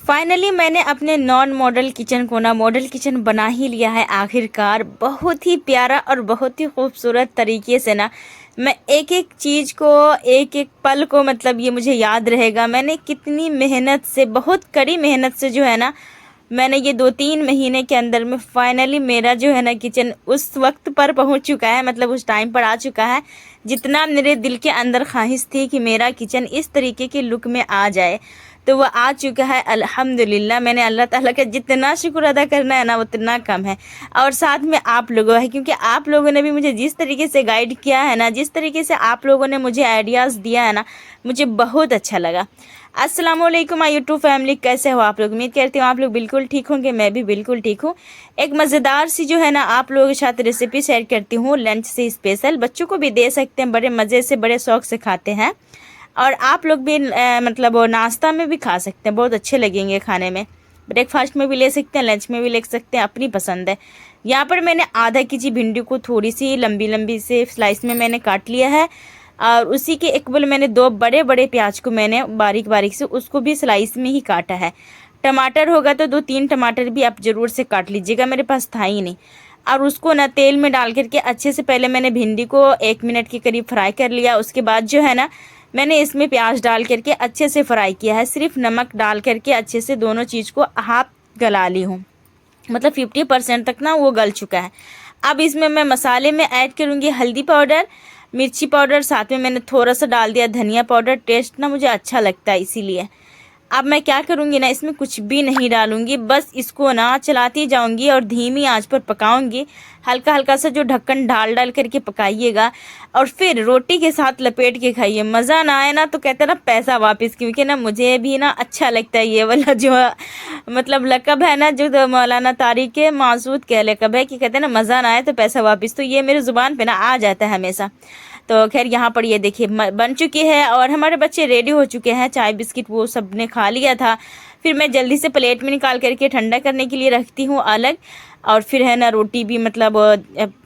Finally मैंने अपने non model kitchen को ना मॉडल किचन बना ही लिया है आखिरकार। बहुत ही प्यारा और बहुत ही खूबसूरत तरीके से ना मैं एक एक चीज़ को, एक एक पल को, मतलब ये मुझे याद रहेगा मैंने कितनी मेहनत से, बहुत कड़ी मेहनत से जो है ना मैंने ये 2-3 महीने के अंदर में फाइनली मेरा जो है ना किचन उस वक्त पर पहुंच चुका है, मतलब उस टाइम पर आ चुका है जितना मेरे दिल के अंदर ख्वाहिश थी कि मेरा किचन इस तरीके के लुक में आ जाए। तो वो आ चुका है अल्हम्दुलिल्लाह। मैंने अल्लाह ताला का जितना शुक्र अदा करना है ना उतना कम है, और साथ में आप लोगों है, क्योंकि आप लोगों ने भी मुझे जिस तरीके से गाइड किया है ना, जिस तरीके से आप लोगों ने मुझे आइडियाज़ दिया है ना, मुझे बहुत अच्छा लगा। अस्सलाम वालेकुम माय यूट्यूब फैमिली, कैसे हो आप लोग? उम्मीद करती हूँ आप लोग बिल्कुल ठीक होंगे, मैं भी बिल्कुल ठीक हूँ। एक मज़ेदार सी जो है ना आप लोगों के साथ रेसिपी शेयर करती हूँ, लंच से स्पेशल। बच्चों को भी दे सकते हैं, बड़े मज़े से बड़े शौक से खाते हैं, और आप लोग भी मतलब वो नाश्ता में भी खा सकते हैं, बहुत अच्छे लगेंगे खाने में। ब्रेकफास्ट में भी ले सकते हैं, लंच में भी ले सकते हैं, अपनी पसंद है। यहाँ पर मैंने आधा केजी भिंडी को थोड़ी सी लंबी लंबी से स्लाइस में मैंने काट लिया है, और उसी के इक्वल मैंने 2 बड़े बड़े प्याज को मैंने बारीक बारीक से उसको भी स्लाइस में ही काटा है। टमाटर होगा तो 2-3 टमाटर भी आप ज़रूर से काट लीजिएगा, मेरे पास था ही नहीं। और उसको ना तेल में डाल करके अच्छे से पहले मैंने भिंडी को 1 मिनट के करीब फ्राई कर लिया। उसके बाद जो है ना मैंने इसमें प्याज डाल करके अच्छे से फ्राई किया है। सिर्फ नमक डाल करके अच्छे से दोनों चीज़ को हाफ गला ली हूँ, मतलब 50% तक ना वो गल चुका है। अब इसमें मैं मसाले में ऐड करूँगी हल्दी पाउडर, मिर्ची पाउडर, साथ में मैंने थोड़ा सा डाल दिया धनिया पाउडर। टेस्ट ना मुझे अच्छा लगता है इसीलिए। अब मैं क्या करूँगी ना, इसमें कुछ भी नहीं डालूंगी, बस इसको ना चलाती जाऊंगी और धीमी आंच पर पकाऊंगी। हल्का हल्का सा जो ढक्कन डाल करके पकाइएगा, और फिर रोटी के साथ लपेट के खाइए। मज़ा ना आए ना तो कहते हैं ना पैसा वापस, क्योंकि ना मुझे भी ना अच्छा लगता है ये वाला जो मतलब लकब है ना, जो मौलाना तारिक मासूद के लकब है कि कहते हैं ना मज़ा ना आए तो पैसा वापस, तो ये मेरे ज़ुबान पे ना आ जाता है हमेशा। तो खैर यहाँ पर ये देखिए बन चुकी है, और हमारे बच्चे रेडी हो चुके हैं। चाय बिस्किट वो सब ने खा लिया था। फिर मैं जल्दी से प्लेट में निकाल करके ठंडा करने के लिए रखती हूँ अलग। और फिर है ना रोटी भी मतलब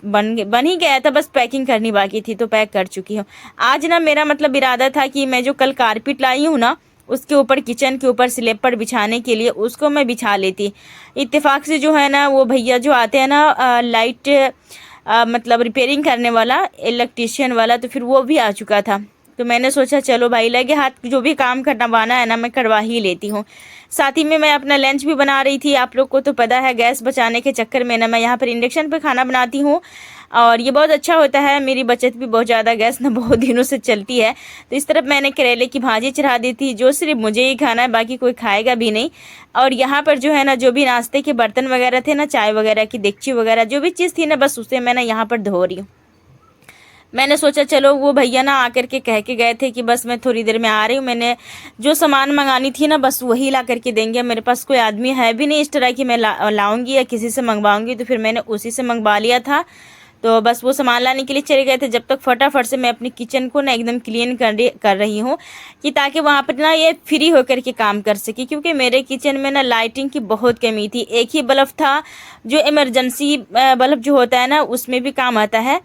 बन ही गया था, बस पैकिंग करनी बाकी थी, तो पैक कर चुकी हूँ। आज ना मेरा मतलब इरादा था कि मैं जो कल कारपेट लाई हूँ ना उसके ऊपर, किचन के ऊपर स्लैब पर बिछाने के लिए, उसको मैं बिछा लेती। इत्तेफाक से जो है ना वो भैया जो आते हैं ना लाइट मतलब रिपेयरिंग करने वाला, इलेक्ट्रिशियन वाला, तो फिर वो भी आ चुका था। तो मैंने सोचा चलो भाई लगे हाथ जो भी काम करवाना है ना मैं करवा ही लेती हूँ। साथ ही में मैं अपना लंच भी बना रही थी। आप लोग को तो पता है गैस बचाने के चक्कर में ना मैं यहाँ पर इंडक्शन पे खाना बनाती हूँ, और ये बहुत अच्छा होता है, मेरी बचत भी बहुत ज़्यादा, गैस ना बहुत दिनों से चलती है। तो इस तरफ मैंने करेले की भाजी चढ़ा दी थी, जो सिर्फ मुझे ही खाना है, बाकी कोई खाएगा भी नहीं। और यहाँ पर जो है ना जो भी नाश्ते के बर्तन वगैरह थे ना, चाय वगैरह की डेगची वगैरह जो भी चीज़ थी ना, बस उसे मैं ना यहाँ पर धो रही हूँ। मैंने सोचा चलो, वो भैया ना आकर के कह के गए थे कि बस मैं थोड़ी देर में आ रही हूँ, मैंने जो सामान मंगानी थी ना बस वही ला करके देंगे। मेरे पास कोई आदमी है भी नहीं इस तरह की मैं लाऊंगी या किसी से मंगवाऊंगी, तो फिर मैंने उसी से मंगवा लिया था। तो बस वो सामान लाने के लिए चले गए थे। जब तक फटाफट से मैं अपनी किचन को ना एकदम क्लीन कर रही हूँ, कि ताकि वहाँ पर ना ये फ्री होकर के काम कर सके, क्योंकि मेरे किचन में ना लाइटिंग की बहुत कमी थी। एक ही बल्ब था जो इमरजेंसी बल्ब जो होता है ना उसमें भी काम आता है।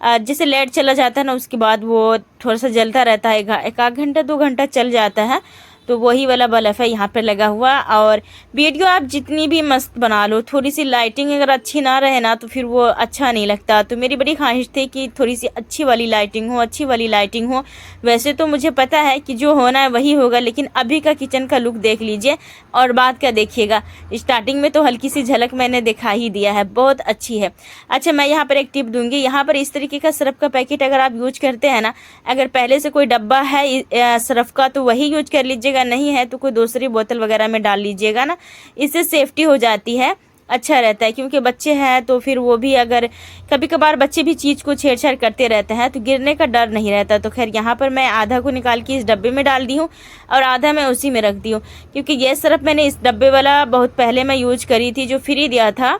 जैसे लाइट चला जाता है ना उसके बाद वो थोड़ा सा जलता रहता है, एक आध घंटा 2 घंटा चल जाता है, तो वही वाला बल्ब है यहाँ पर लगा हुआ। और वीडियो आप जितनी भी मस्त बना लो, थोड़ी सी लाइटिंग अगर अच्छी ना रहे ना तो फिर वो अच्छा नहीं लगता। तो मेरी बड़ी ख्वाहिश थी कि थोड़ी सी अच्छी वाली लाइटिंग हो, अच्छी वाली लाइटिंग हो। वैसे तो मुझे पता है कि जो होना है वही होगा, लेकिन अभी का किचन का लुक देख लीजिए और बाद का देखिएगा। स्टार्टिंग में तो हल्की सी झलक मैंने दिखा ही दिया है, बहुत अच्छी है। अच्छा, मैं यहाँ पर एक टिप दूंगी। यहाँ पर इस तरीके का सर्फ का पैकेट अगर आप यूज करते हैं ना, अगर पहले से कोई डब्बा है सर्फ का तो वही यूज कर लीजिएगा, नहीं है तो कोई दूसरी बोतल वगैरह में डाल लीजिएगा ना, इससे सेफ्टी हो जाती है, अच्छा रहता है। क्योंकि बच्चे हैं तो फिर वो भी, अगर कभी कभार बच्चे भी चीज़ को छेड़छाड़ करते रहते हैं तो गिरने का डर नहीं रहता। तो खैर यहाँ पर मैं आधा को निकाल के इस डब्बे में डाल दी हूँ और आधा मैं उसी में रख दी हूँ, क्योंकि ये सर्फ मैंने इस डब्बे वाला बहुत पहले मैं यूज करी थी, जो फ्री दिया था,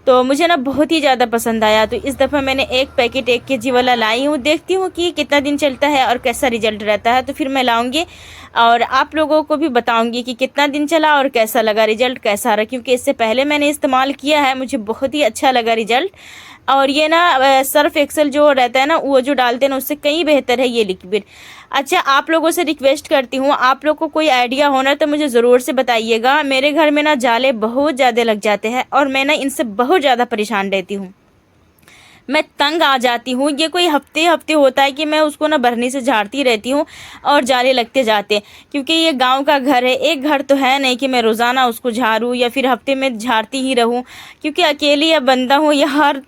तो मुझे ना बहुत ही ज़्यादा पसंद आया। तो इस दफ़ा मैंने एक पैकेट 1 केजी वाला लाई हूँ, देखती हूँ कि कितना दिन चलता है और कैसा रिजल्ट रहता है, तो फिर मैं लाऊंगी और आप लोगों को भी बताऊंगी कि कितना दिन चला और कैसा लगा, रिजल्ट कैसा रहा। क्योंकि इससे पहले मैंने इस्तेमाल किया है, मुझे बहुत ही अच्छा लगा रिजल्ट। और ये ना सर्फ एक्सेल जो रहता है ना, वो जो डालते हैं ना उससे कहीं बेहतर है ये लिक्विड। अच्छा, आप लोगों से रिक्वेस्ट करती हूँ, आप लोग को कोई आइडिया हो ना तो मुझे ज़रूर से बताइएगा। मेरे घर में ना जाले बहुत ज़्यादा लग जाते हैं और मैं ना इनसे बहुत ज़्यादा परेशान रहती हूँ। मैं तंग आ जाती हूँ। ये कोई हफ्ते हफ्ते होता है कि मैं उसको ना बरनी से झाड़ती रहती हूँ और जाले लगते जाते हैं, क्योंकि ये गांव का घर है। एक घर तो है नहीं कि मैं रोज़ाना उसको झाड़ूँ या फिर हफ्ते में झाड़ती ही रहूँ, क्योंकि अकेली या बंदा हूँ यार।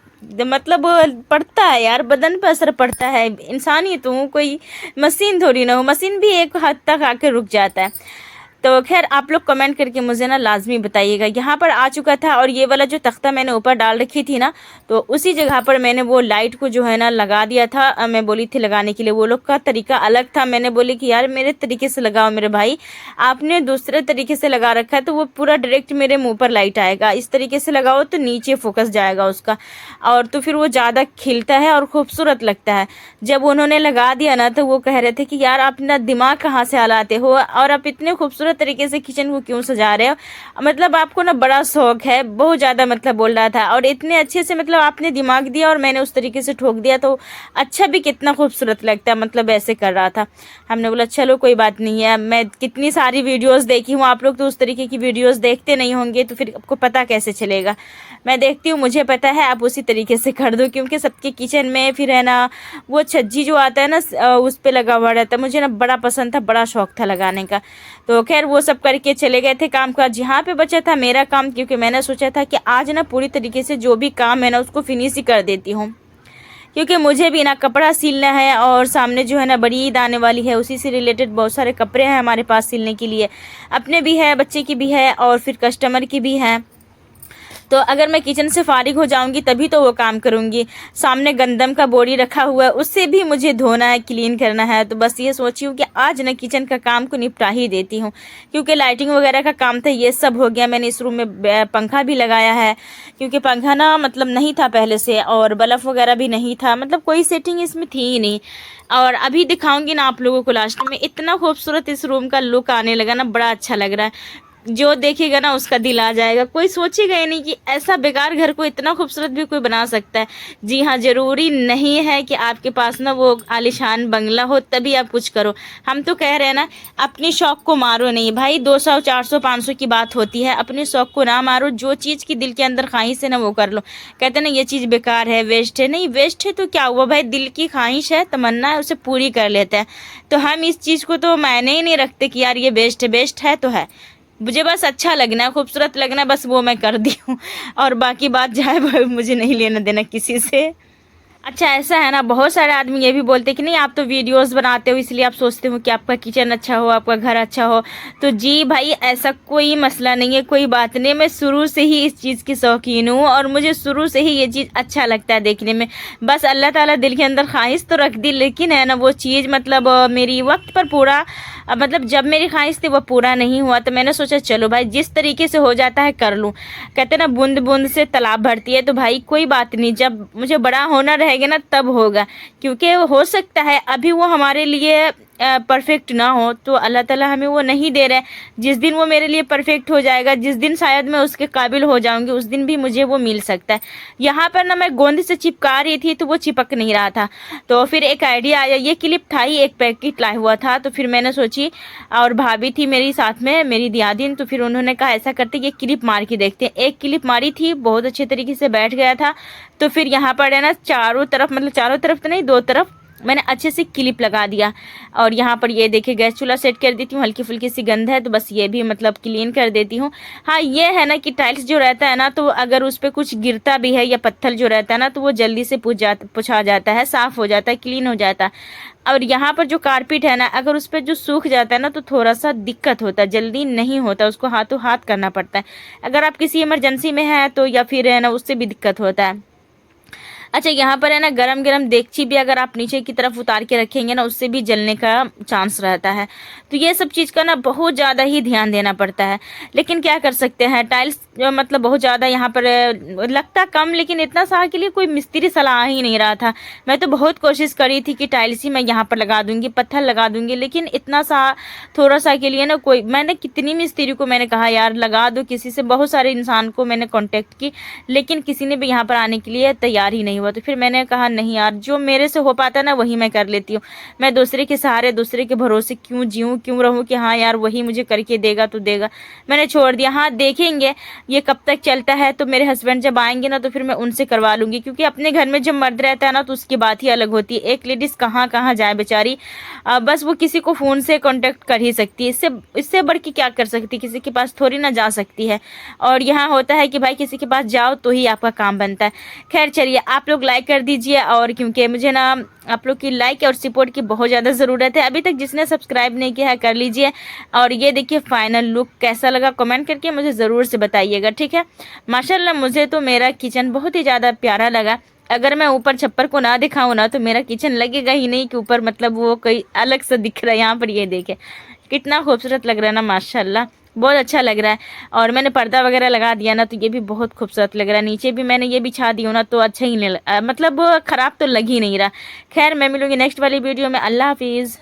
मतलब पड़ता है यार, बदन पर असर पड़ता है। इंसान ही तो हूँ, कोई मशीन थोड़ी ना हूँ। मशीन भी एक हद तक आके रुक जाता है। तो खैर आप लोग कमेंट करके मुझे ना लाजमी बताइएगा। यहाँ पर आ चुका था और ये वाला जो तख्ता मैंने ऊपर डाल रखी थी ना, तो उसी जगह पर मैंने वो लाइट को जो है ना लगा दिया था। मैं बोली थी लगाने के लिए, वो लोग का तरीका अलग था। मैंने बोली कि यार मेरे तरीके से लगाओ मेरे भाई, आपने दूसरे तरीके से लगा रखा है तो वो पूरा डायरेक्ट मेरे मुँह पर लाइट आएगा। इस तरीके से लगाओ तो नीचे फोकस जाएगा उसका, और तो फिर वो ज़्यादा खिलता है और खूबसूरत लगता है। जब उन्होंने लगा दिया ना तो वो कह रहे थे कि यार आप अपना दिमाग कहाँ से हलाते हो और आप इतने खूबसूरत तरीके से किचन को क्यों सजा रहे हो, मतलब आपको ना बड़ा शौक है, बहुत ज़्यादा मतलब बोल रहा था। और इतने अच्छे से मतलब आपने दिमाग दिया और मैंने उस तरीके से ठोक दिया तो अच्छा भी कितना खूबसूरत लगता है, मतलब ऐसे कर रहा था। हमने बोला चलो कोई बात नहीं है। मैं कितनी सारी वीडियोस देखी हूँ, आप लोग तो उस तरीके की वीडियोस देखते नहीं होंगे तो फिर आपको पता कैसे चलेगा। मैं देखती हूँ, मुझे पता है, आप उसी तरीके से कर दो, क्योंकि सबके किचन में फिर है ना वो छज्जी जो आता है ना उस पर लगा हुआ रहता है। मुझे ना बड़ा पसंद था, बड़ा शौक था लगाने का। तो खैर वो सब करके चले गए थे काम काज। यहाँ पे बचा था मेरा काम, क्योंकि मैंने सोचा था कि आज ना पूरी तरीके से जो भी काम है ना उसको फिनिश ही कर देती हूँ, क्योंकि मुझे भी ना कपड़ा सिलना है और सामने जो है ना बड़ी ईद आने वाली है, उसी से रिलेटेड बहुत सारे कपड़े हैं हमारे पास सिलने के लिए। अपने भी है, बच्चे की भी है और फिर कस्टमर की भी है। तो अगर मैं किचन से फारिग हो जाऊंगी तभी तो वो काम करूंगी। सामने गंदम का बोरी रखा हुआ है, उससे भी मुझे धोना है, क्लीन करना है। तो बस ये सोची हूँ कि आज ना किचन का काम को निपटा ही देती हूँ, क्योंकि लाइटिंग वगैरह का काम था, ये सब हो गया। मैंने इस रूम में पंखा भी लगाया है, क्योंकि पंखा ना मतलब नहीं था पहले से, और बल्ब वगैरह भी नहीं था, मतलब कोई सेटिंग इसमें थी ही नहीं। और अभी दिखाऊंगी ना आप लोगों को लास्ट में। इतना खूबसूरत इस रूम का लुक आने लगा ना, बड़ा अच्छा लग रहा है। जो देखेगा ना उसका दिल आ जाएगा। कोई सोचेगा ही नहीं कि ऐसा बेकार घर को इतना खूबसूरत भी कोई बना सकता है। जी हाँ, ज़रूरी नहीं है कि आपके पास ना वो आलीशान बंगला हो तभी आप कुछ करो। हम तो कह रहे हैं ना, अपनी शौक को मारो नहीं भाई। 200 400 500 की बात होती है, अपने शौक को ना मारो। जो चीज़ की दिल के अंदर ख्वाहिश है ना वो कर लो। कहते ना ये चीज़ बेकार है, वेस्ट है, नहीं वेस्ट है तो क्या हुआ भाई, दिल की ख्वाहिश है, तमन्ना है, उसे पूरी कर लेते हैं। तो हम इस चीज़ को तो मायने ही नहीं रखते कि यार ये बेस्ट है। बेस्ट है तो है, मुझे बस अच्छा लगना है, खूबसूरत लगना है, बस वो मैं कर दी हूँ। और बाकी बात जाए भाई, मुझे नहीं लेना देना किसी से। अच्छा ऐसा है ना, बहुत सारे आदमी ये भी बोलते हैं कि नहीं आप तो वीडियोस बनाते हो इसलिए आप सोचते हो कि आपका किचन अच्छा हो, आपका घर अच्छा हो। तो जी भाई, ऐसा कोई मसला नहीं है, कोई बात नहीं। मैं शुरू से ही इस चीज़ की शौकीन हूँ और मुझे शुरू से ही ये चीज़ अच्छा लगता है देखने में। बस अल्लाह ताला दिल के अंदर ख्वाहिश तो रख दी, लेकिन है ना वो चीज़ मतलब मेरी वक्त पर पूरा मतलब जब मेरी ख्वाहिश थी वो पूरा नहीं हुआ, तो मैंने सोचा चलो भाई जिस तरीके से हो जाता है कर लूँ। कहते ना बूंद बूंद से तालाब भरती है, तो भाई कोई बात नहीं, जब मुझे बड़ा होना रहेगा ना तब होगा। क्योंकि हो सकता है अभी वो हमारे लिए परफेक्ट ना हो, तो अल्लाह ताला हमें वो नहीं दे रहे। जिस दिन वो मेरे लिए परफेक्ट हो जाएगा, जिस दिन शायद मैं उसके काबिल हो जाऊंगी, उस दिन भी मुझे वो मिल सकता है। यहाँ पर ना मैं गोंद से चिपका रही थी तो वो चिपक नहीं रहा था, तो फिर एक आइडिया आया। ये क्लिप था ही, एक पैकेट लाया हुआ था, तो फिर मैंने सोची, और भाभी थी मेरी साथ में, मेरी दियादिन, तो फिर उन्होंने कहा ऐसा करते ये क्लिप मार के देखते हैं। एक क्लिप मारी थी, बहुत अच्छे तरीके से बैठ गया था। तो फिर यहाँ पर है ना चारों तरफ, मतलब चारों तरफ तो नहीं, दो तरफ मैंने अच्छे से क्लिप लगा दिया। और यहाँ पर ये देखिए गैस चूल्हा सेट कर देती हूँ, हल्की फुल्की सी गंध है तो बस ये भी मतलब क्लीन कर देती हूँ। हाँ ये है ना कि टाइल्स जो रहता है ना, तो अगर उस पर कुछ गिरता भी है या पत्थर जो रहता है ना, तो वो जल्दी से पुछा जाता है, साफ़ हो जाता है, क्लीन हो जाता है। और यहाँ पर जो कारपेट है ना, अगर उस पर जो सूख जाता है ना तो थोड़ा सा दिक्कत होता है, जल्दी नहीं होता, उसको हाथों हाथ करना पड़ता है। अगर आप किसी इमरजेंसी में हैं तो, या फिर है ना उससे भी दिक्कत होता है। अच्छा यहाँ पर है ना गरम गरम देगची भी अगर आप नीचे की तरफ उतार के रखेंगे ना, उससे भी जलने का चांस रहता है। तो ये सब चीज़ का ना बहुत ज़्यादा ही ध्यान देना पड़ता है। लेकिन क्या कर सकते हैं, टाइल्स मतलब बहुत ज़्यादा यहाँ पर लगता कम, लेकिन इतना सा के लिए कोई मिस्त्री सलाह ही नहीं रहा था। मैं तो बहुत कोशिश करी थी कि टाइल्स ही मैं यहाँ पर लगा दूँगी, पत्थर लगा दूँगी, लेकिन इतना सा थोड़ा सा के लिए ना कोई, मैंने कितनी मिस्त्री को मैंने कहा यार लगा दो, किसी से बहुत सारे इंसान को मैंने कॉन्टेक्ट की, लेकिन किसी ने भी यहाँ पर आने के लिए तैयार ही नहीं नहीं हुआ। तो फिर मैंने कहा नहीं यार, जो मेरे से हो पाता है ना वही मैं कर लेती हूँ। मैं दूसरे के सहारे, दूसरे के भरोसे क्यों जीऊँ, क्यों रहूँ कि हाँ यार वही मुझे करके देगा तो देगा। मैंने छोड़ दिया। हाँ देखेंगे ये कब तक चलता है, तो मेरे हस्बैंड जब आएंगे ना तो फिर मैं उनसे करवा लूँगी, क्योंकि अपने घर में जब मर्द रहता है ना तो उसकी बात ही अलग होती है। एक लेडीज़ कहाँ कहाँ जाए बेचारी, बस वो किसी को फ़ोन से कांटेक्ट कर ही सकती है, इससे इससे बढ़ के क्या कर सकती है, किसी के पास थोड़ी ना जा सकती है। और यहाँ होता है कि भाई किसी के पास जाओ तो ही आपका काम बनता है। खैर चलिए, आप लोग लाइक कर दीजिए, और क्योंकि मुझे ना आप लोग की लाइक और सपोर्ट की बहुत ज़्यादा ज़रूरत है। अभी तक जिसने सब्सक्राइब नहीं किया है कर लीजिए। और ये देखिए फाइनल लुक कैसा लगा कमेंट करके मुझे ज़रूर से बताइएगा, ठीक है। माशाल्लाह मुझे तो मेरा किचन बहुत ही ज़्यादा प्यारा लगा। अगर मैं ऊपर छप्पर को ना दिखाऊं ना तो मेरा किचन लगेगा ही नहीं कि ऊपर मतलब वो कोई अलग सा दिख रहा है। यहाँ पर ये देखे कितना खूबसूरत लग रहा है ना, माशाल्लाह बहुत अच्छा लग रहा है। और मैंने पर्दा वगैरह लगा दिया ना तो ये भी बहुत खूबसूरत लग रहा है। नीचे भी मैंने ये बिछा दी हूँ ना तो अच्छा ही नहीं मतलब ख़राब तो लग ही नहीं रहा। खैर मैं मिलूंगी नेक्स्ट वाली वीडियो में। अल्लाह हाफिज़।